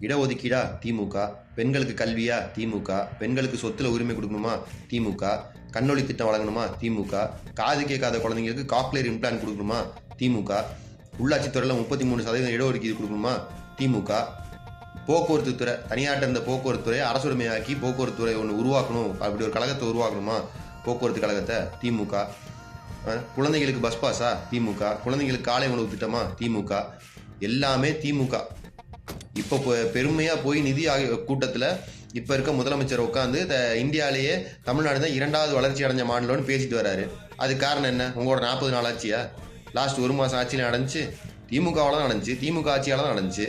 இடஒதுக்கீடா திமுக, பெண்களுக்கு கல்வியா திமுக, பெண்களுக்கு சொத்துல உரிமை கொடுக்கணுமா திமுக, கண்ணொளி திட்டம் வழங்கணுமா திமுக, காது கேட்காத குழந்தைங்களுக்கு காக்லியர் இம்ப்ளான்ட் கொடுக்கணுமா திமுக, உள்ளாட்சித்துறையில் 33% இடஒதுக்கீடு கொடுக்கணுமா திமுக, போக்குவரத்து துறை தனியாட்ட இருந்த போக்குவரத்து துறையை அரசுரிமையாக்கி போக்குவரத்து துறை ஒன்று உருவாக்கணும், அப்படி ஒரு கழகத்தை உருவாக்கணுமா போக்குவரத்து கழகத்தை திமுக, குழந்தைகளுக்கு பஸ் பாஸா திமுக, குழந்தைங்களுக்கு காலை உணவு திட்டமா திமுக, எல்லாமே திமுக. இப்போ பெருமையாக போய் நிதி கூட்டத்தில் இப்போ இருக்க முதலமைச்சர் உட்காந்து இந்தியாவிலேயே தமிழ்நாடு தான் 2வது வளர்ச்சி அடைஞ்ச மாநிலம்னு பேசிட்டு வர்றாரு. அது காரணம் என்ன? உங்களோட 40 நாள் ஆட்சியா? லாஸ்ட் 1 மாதம் ஆட்சியில் நடந்துச்சு? திமுகவால் தான் நடந்துச்சு, திமுக ஆட்சியால் தான் நடந்துச்சு.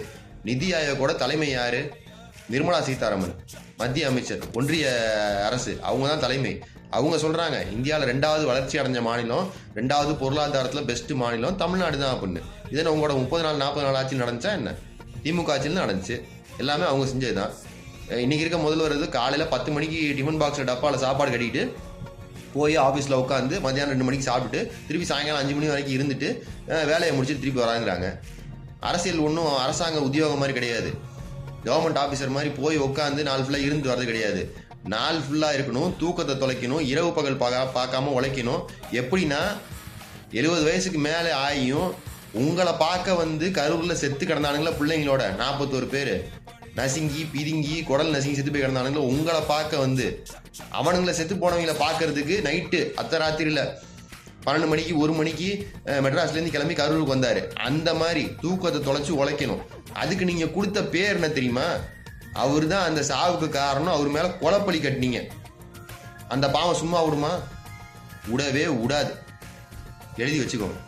நிதி ஆயோகோட தலைமை யாரு? நிர்மலா சீதாராமன், மத்திய அமைச்சர், ஒன்றிய அரசு, அவங்க தான் தலைமை. அவங்க சொல்கிறாங்க இந்தியாவில் 2வது வளர்ச்சி அடைஞ்ச மாநிலம், 2வது பொருளாதாரத்தில் பெஸ்ட் மாநிலம் தமிழ்நாடு தான் அப்படின்னு. இதனை உங்களோட 30 நாள் 40 நாள் ஆட்சியில் நடந்துச்சா என்ன? திமுக ஆட்சியில் நடந்துச்சு. எல்லாமே அவங்க செஞ்சது தான். இன்றைக்கி இருக்க முதல்வர் காலையில் 10 மணிக்கு டிஃபன் பாக்ஸில் டப்பாவில் சாப்பாடு கட்டிட்டு போய் ஆஃபீஸில் உட்காந்து மத்தியானம் 2 மணிக்கு சாப்பிட்டுட்டு திருப்பி சாயங்காலம் 5 மணி வரைக்கும் இருந்துட்டு வேலையை முடிச்சுட்டு திருப்பி வராங்கிறாங்க. அரசியல் ஒன்றும் அரசாங்க உத்தியோகம் மாதிரி கிடையாது. கவர்மெண்ட் ஆஃபீஸர் மாதிரி போய் உட்காந்து நாள் ஃபுல்லாக இருந்து வர்றது கிடையாது. நாள் ஃபுல்லாக இருக்கணும், தூக்கத்தை தொலைக்கணும், இரவு பகல் பார்க்காம உழைக்கணும். எப்படின்னா 70 வயசுக்கு மேலே ஆகியும் உங்களை பார்க்க கரூரில் செத்து கிடந்தானுங்களா பிள்ளைங்களோட 41 பேர் நசுங்கி பிதுங்கி குடல் நசுங்கி செத்து போய் கிடந்தானுங்களோ உங்களை பார்க்க அவனுங்களை செத்து போனவங்களை பார்க்கறதுக்கு நைட்டு அர்த்தராத்திரியில் 12 மணிக்கு 1 மணிக்கு மெட்ராஸ்லேருந்து கிளம்பி கரூருக்கு வந்தார். அந்த மாதிரி தூக்கத்தை தொலைச்சி உழைக்கணும். அதுக்கு நீங்கள் கொடுத்த பேர் என்ன தெரியுமா? அவர் தான் அந்த சாவுக்கு காரணம். அவர் மேலே கொலைப்பழி கட்டினீங்க. அந்த பாவம் சும்மா விடுமா? விடவே விடாது. எழுதி வச்சுக்கோங்க.